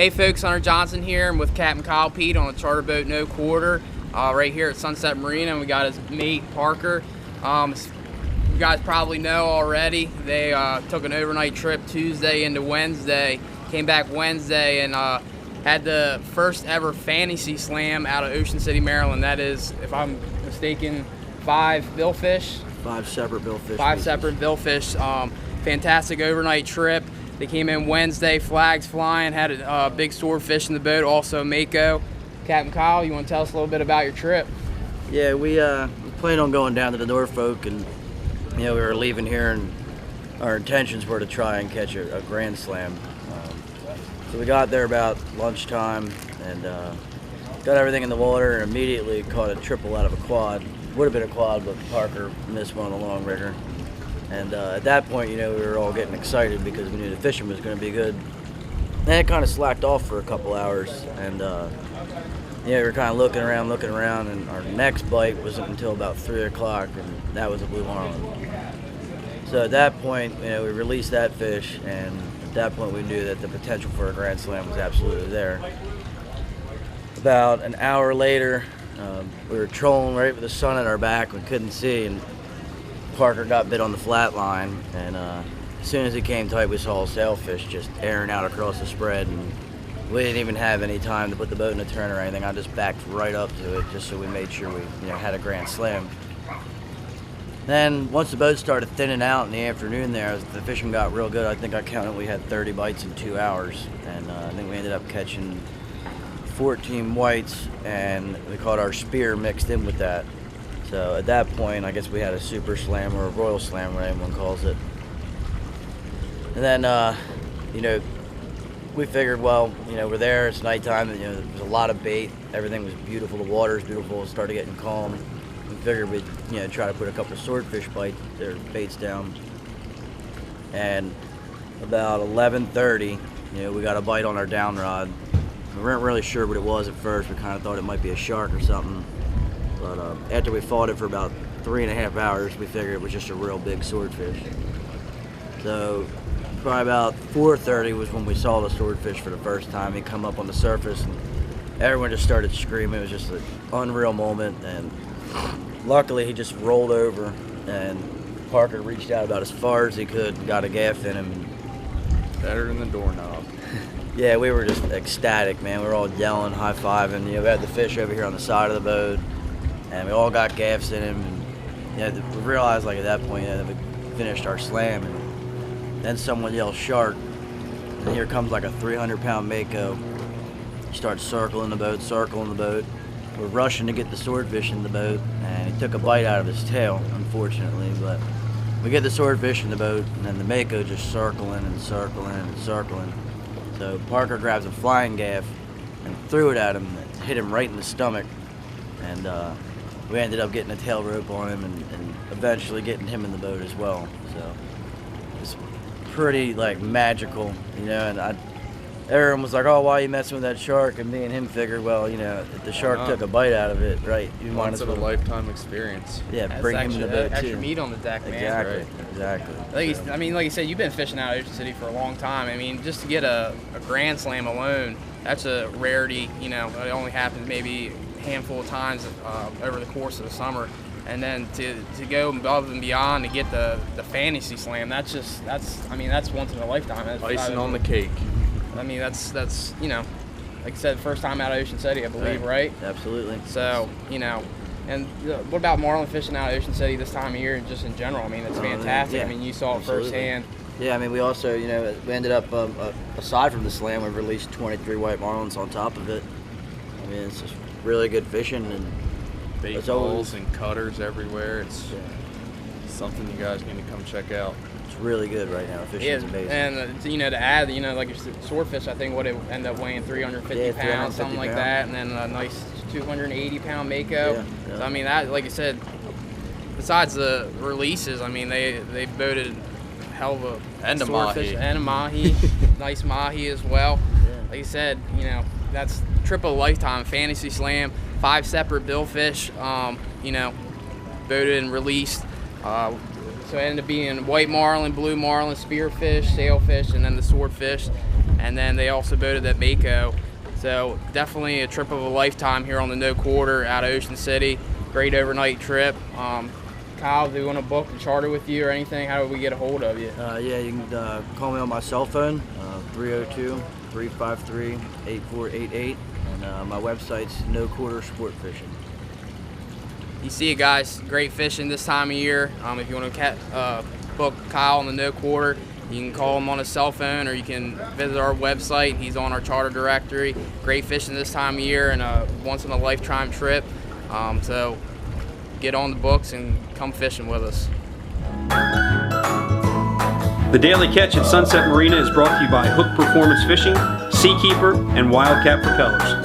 Hey folks, Hunter Johnson here. I'm with Captain Kyle Peet on a charter boat No Quarter right here at Sunset Marina, and we got his mate Parker. You guys probably know already, they took an overnight trip Tuesday into Wednesday, came back Wednesday, and had the first ever fantasy slam out of Ocean City, Maryland. That is, if I'm mistaken, 5 billfish. 5 separate billfish. 5 separate billfish. Fantastic overnight trip. They came in Wednesday, flags flying, had a big swordfish in the boat, also Mako. Captain Kyle, you want to tell us a little bit about your trip? Yeah, we planned on going down to the Norfolk, and we were leaving here, and our intentions were to try and catch a grand slam. So we got there about lunchtime and got everything in the water, and immediately caught a triple out of a quad. Would have been a quad, but Parker missed one on the long rigger. And at that point, we were all getting excited because we knew the fishing was going to be good. Then it kind of slacked off for a couple hours, and we were kind of looking around, and our next bite wasn't until about 3 o'clock, and that was a Blue Marlin. So at that point, we released that fish, and at that point we knew that the potential for a grand slam was absolutely there. About an hour later, we were trolling right with the sun at our back. We couldn't see, and Parker got bit on the flat line, and as soon as he came tight, we saw a sailfish just airing out across the spread, and we didn't even have any time to put the boat in a turn or anything. I just backed right up to it just so we made sure we had a grand slam. Then once the boat started thinning out in the afternoon there, the fishing got real good. I think I counted we had 30 bites in 2 hours, and I think we ended up catching 14 whites, and we caught our spear mixed in with that. So at that point, I guess we had a super slam or a royal slam, what anyone calls it. And then, we figured, well, we're there, it's nighttime, there was a lot of bait, everything was beautiful, the water's beautiful, it started getting calm. We figured we'd, try to put a couple of swordfish baits down. And about 11:30, we got a bite on our down rod. We weren't really sure what it was at first, we kind of thought it might be a shark or something. But after we fought it for about 3.5 hours, we figured it was just a real big swordfish. So probably about 4:30 was when we saw the swordfish for the first time. He come up on the surface, and everyone just started screaming. It was just an unreal moment, and luckily he just rolled over, and Parker reached out about as far as he could and got a gaff in him. Better than the doorknob. Yeah, we were just ecstatic, man. We were all yelling, high-fiving. We had the fish over here on the side of the boat, and we all got gaffs in him. And we realized, at that point, that we finished our slam. And then someone yelled shark, and here comes a 300-pound Mako. He starts circling the boat. We're rushing to get the swordfish in the boat, and he took a bite out of his tail, unfortunately. But we get the swordfish in the boat, and then the Mako just circling. So Parker grabs a flying gaff and threw it at him, and hit him right in the stomach. And we ended up getting a tail rope on him and eventually getting him in the boat as well. So it's pretty magical, and everyone was like, oh, why are you messing with that shark? And me and him figured, well, if the shark took a bite out of it, right, you might as well. Once in a lifetime experience. Yeah, That's bring him in the boat extra too. meat on the deck, man. Exactly. Like you said, you've been fishing out of Ocean City for a long time. I mean, just to get a grand slam alone, that's a rarity. It only happens maybe a handful of times over the course of the summer. And then to go above and beyond to get the fantasy slam, that's once in a lifetime. That's icing on the cake. I mean, that's like I said, first time out of Ocean City, I believe, right? Absolutely. So, and what about marlin fishing out of Ocean City this time of year and just in general? I mean, it's fantastic. Yeah, I mean, you saw it firsthand. Yeah, I mean, we also, we ended up, aside from the slam, we released 23 White Marlins on top of it. I mean, it's just really good fishing, and bait balls and cutters everywhere. It's something you guys need to come check out. It's really good right now. Fishing's amazing. And to add, like your swordfish, I think what it ended up weighing 350 pounds, something like that, and then a nice 280-pound Mako. Yeah. So I mean, that, like I said, besides the releases, I mean, they boated hell of a swordfish and a mahi, nice mahi as well. Yeah. Like you said, that's triple lifetime fantasy slam, 5 separate billfish, boated and released. So it ended up being White Marlin, Blue Marlin, Spearfish, Sailfish, and then the Swordfish. and then they also boated at Mako. So definitely a trip of a lifetime here on the No Quarter out of Ocean City. Great overnight trip. Kyle, do you want to book a charter with you or anything? How do we get a hold of you? Yeah, you can call me on my cell phone, 302-353-8488, and my website's No Quarter Sport Fishing. You see it, guys. Great fishing this time of year. If you want to book Kyle on the No Quarter, you can call him on his cell phone, or you can visit our website. He's on our charter directory. Great fishing this time of year and a once-in-a-lifetime trip. So get on the books and come fishing with us. The Daily Catch at Sunset Marina is brought to you by Hook Performance Fishing, Seakeeper, and Wildcat Propellers.